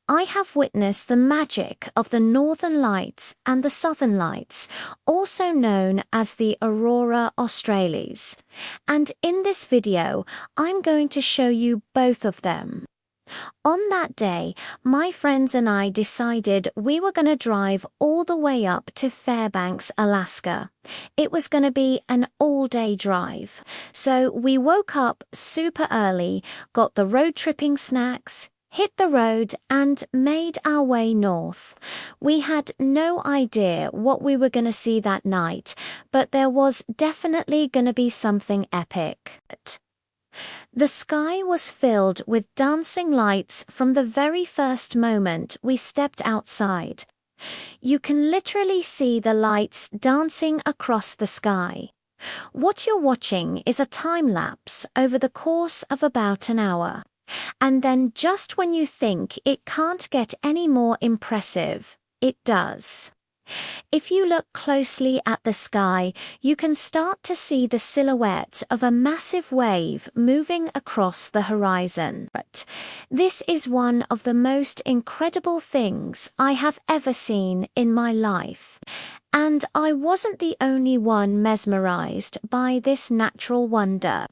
I have witnessed the magic of the Northern Lights and the Southern Lights, also known as the Aurora Australis. And in this video, I'm going to show you both of them. On that day, my friends and I decided we were going to drive all the way up to Fairbanks, Alaska. It was going to be an all-day drive. So we woke up super early, got the road tripping snacks, hit the road and made our way north. We had no idea what we were going to see that night, but there was definitely going to be something epic. The sky was filled with dancing lights from the very first moment we stepped outside. You can literally see the lights dancing across the sky. What you're watching is a time lapse over the course of about an hour. And then just when you think it can't get any more impressive, it does. If you look closely at the sky, you can start to see the silhouette of a massive wave moving across the horizon. This is one of the most incredible things I have ever seen in my life. And I wasn't the only one mesmerized by this natural wonder.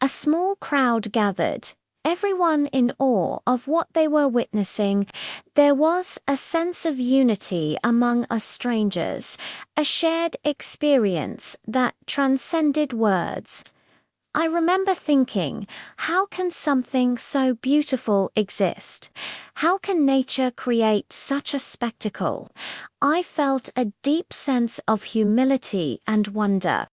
A small crowd gathered, everyone in awe of what they were witnessing. There was a sense of unity among us strangers, a shared experience that transcended words. I remember thinking, how can something so beautiful exist? How can nature create such a spectacle? I felt a deep sense of humility and wonder.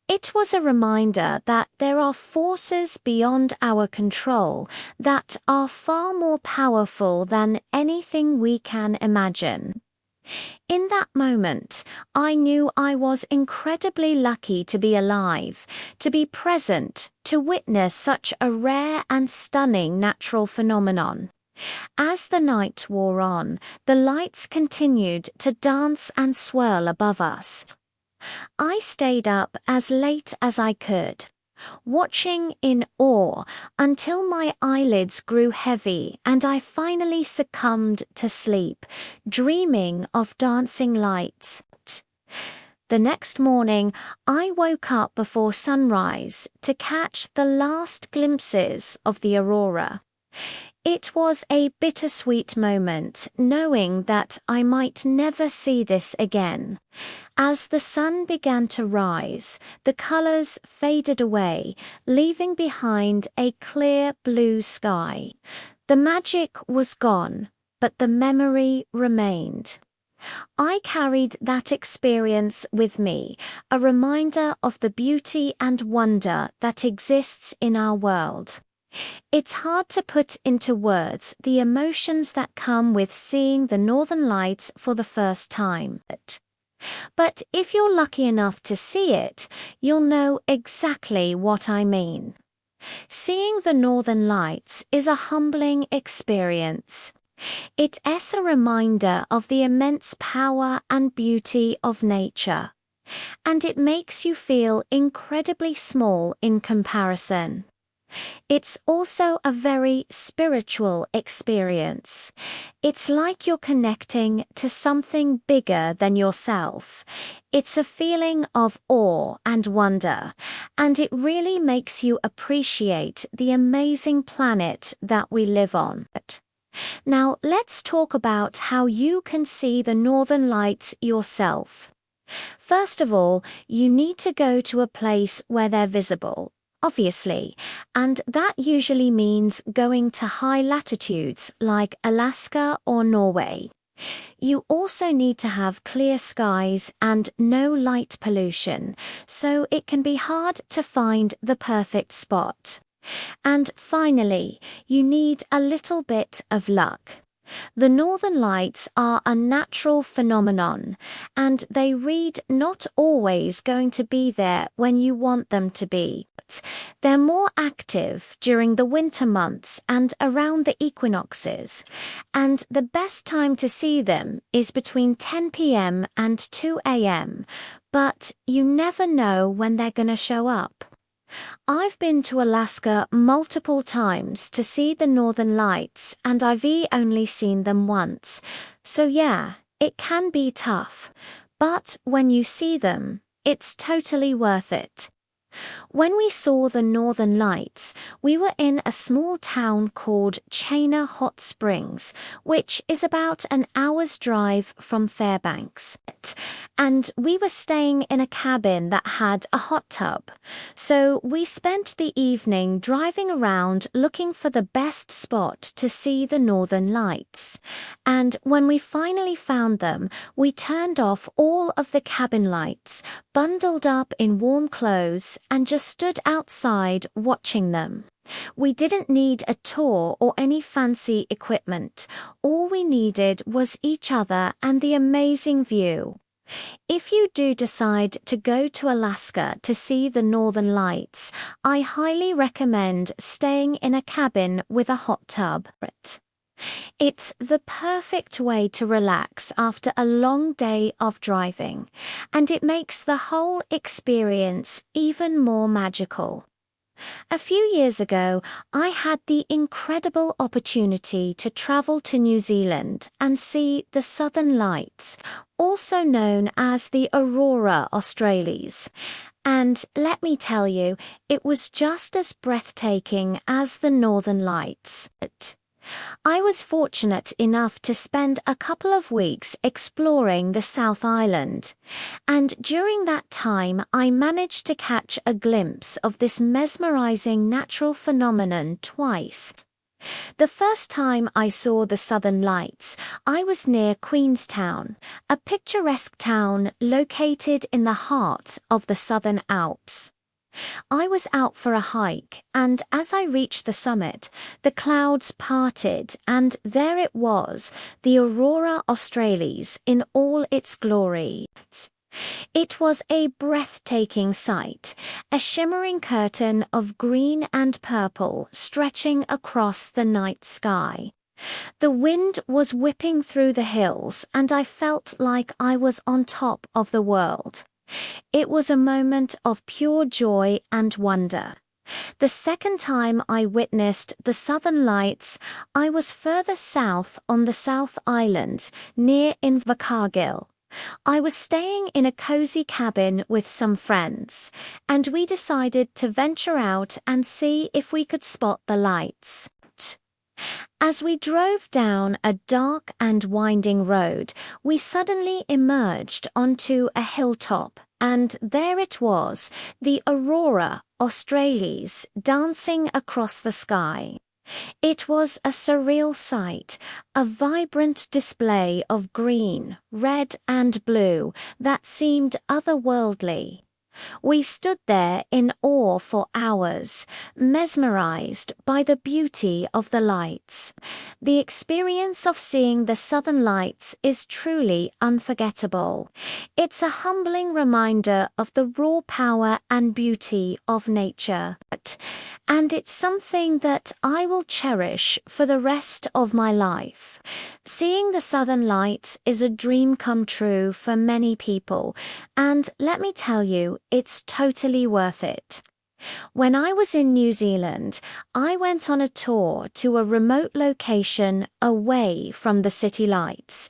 It was a reminder that there are forces beyond our control that are far more powerful than anything we can imagine. In that moment, I knew I was incredibly lucky to be alive, to be present, to witness such a rare and stunning natural phenomenon. As the night wore on, the lights continued to dance and swirl above us. I stayed up as late as I could, watching in awe until my eyelids grew heavy and I finally succumbed to sleep, dreaming of dancing lights. The next morning, I woke up before sunrise to catch the last glimpses of the aurora. It was a bittersweet moment, knowing that I might never see this again. As the sun began to rise, the colors faded away, leaving behind a clear blue sky. The magic was gone, but the memory remained. I carried that experience with me, a reminder of the beauty and wonder that exists in our world. It's hard to put into words the emotions that come with seeing the Northern Lights for the first time. But if you're lucky enough to see it, you'll know exactly what I mean. Seeing the Northern Lights is a humbling experience. It is a reminder of the immense power and beauty of nature, and it makes you feel incredibly small in comparison. It's also a very spiritual experience. It's like you're connecting to something bigger than yourself. It's a feeling of awe and wonder, and it really makes you appreciate the amazing planet that we live on. Now, let's talk about how you can see the Northern Lights yourself. First of all, you need to go to a place where they're visible. Obviously, and that usually means going to high latitudes like Alaska or Norway. You also need to have clear skies and no light pollution, so it can be hard to find the perfect spot. And finally, you need a little bit of luck. The Northern Lights are a natural phenomenon, and they read not always going to be there when you want them to be. They're more active during the winter months and around the equinoxes, and the best time to see them is between 10 p.m. and 2 a.m., but you never know when they're going to show up. I've been to Alaska multiple times to see the Northern Lights, and I've only seen them once. So yeah, it can be tough. But when you see them, it's totally worth it. When we saw the Northern Lights, we were in a small town called Chena Hot Springs, which is about an hour's drive from Fairbanks. And we were staying in a cabin that had a hot tub. So we spent the evening driving around looking for the best spot to see the Northern Lights. And when we finally found them, we turned off all of the cabin lights, bundled up in warm clothes, and just stood outside watching them. We didn't need a tour or any fancy equipment. All we needed was each other and the amazing view. If you do decide to go to Alaska to see the Northern Lights, I highly recommend staying in a cabin with a hot tub. It's the perfect way to relax after a long day of driving, and it makes the whole experience even more magical. A few years ago, I had the incredible opportunity to travel to New Zealand and see the Southern Lights, also known as the Aurora Australis. And let me tell you, it was just as breathtaking as the Northern Lights. I was fortunate enough to spend a couple of weeks exploring the South Island, and during that time I managed to catch a glimpse of this mesmerizing natural phenomenon twice. The first time I saw the Southern Lights, I was near Queenstown, a picturesque town located in the heart of the Southern Alps. I was out for a hike, and as I reached the summit, the clouds parted, and there it was, the Aurora Australis in all its glory. It was a breathtaking sight, a shimmering curtain of green and purple stretching across the night sky. The wind was whipping through the hills, and I felt like I was on top of the world. It was a moment of pure joy and wonder. The second time I witnessed the Southern Lights, I was further south on the South Island, near Invercargill. I was staying in a cozy cabin with some friends, and we decided to venture out and see if we could spot the lights. As we drove down a dark and winding road, we suddenly emerged onto a hilltop, and there it was, the Aurora Australis dancing across the sky. It was a surreal sight, a vibrant display of green, red, and blue that seemed otherworldly. We stood there in awe for hours, mesmerized by the beauty of the lights. The experience of seeing the Southern Lights is truly unforgettable. It's a humbling reminder of the raw power and beauty of nature. And it's something that I will cherish for the rest of my life. Seeing the Southern Lights is a dream come true for many people, and let me tell you, it's totally worth it. When I was in New Zealand, I went on a tour to a remote location away from the city lights.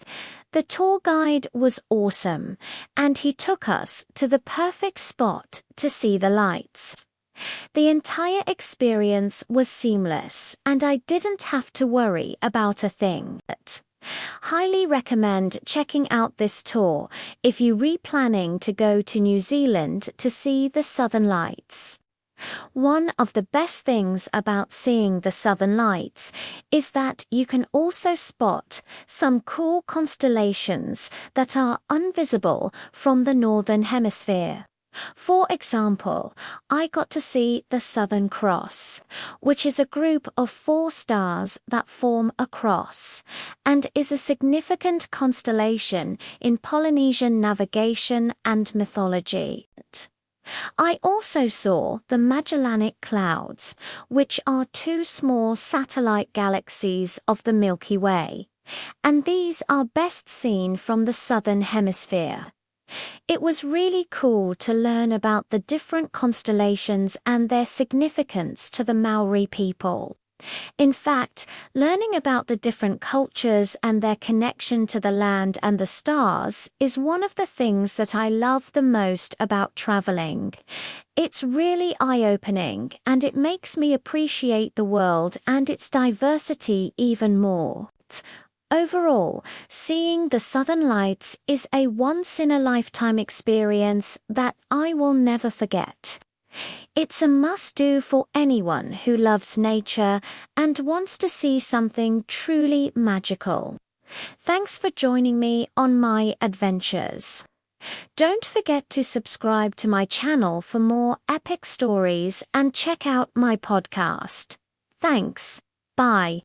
The tour guide was awesome, and he took us to the perfect spot to see the lights. The entire experience was seamless, and I didn't have to worry about a thing. Highly recommend checking out this tour if you're planning to go to New Zealand to see the Southern Lights. One of the best things about seeing the Southern Lights is that you can also spot some cool constellations that are invisible from the Northern Hemisphere. For example, I got to see the Southern Cross, which is a group of 4 stars that form a cross, and is a significant constellation in Polynesian navigation and mythology. I also saw the Magellanic Clouds, which are 2 small satellite galaxies of the Milky Way, and these are best seen from the Southern Hemisphere. It was really cool to learn about the different constellations and their significance to the Maori people. In fact, learning about the different cultures and their connection to the land and the stars is one of the things that I love the most about traveling. It's really eye-opening, and it makes me appreciate the world and its diversity even more. Overall, seeing the Southern Lights is a once-in-a-lifetime experience that I will never forget. It's a must-do for anyone who loves nature and wants to see something truly magical. Thanks for joining me on my adventures. Don't forget to subscribe to my channel for more epic stories and check out my podcast. Thanks. Bye.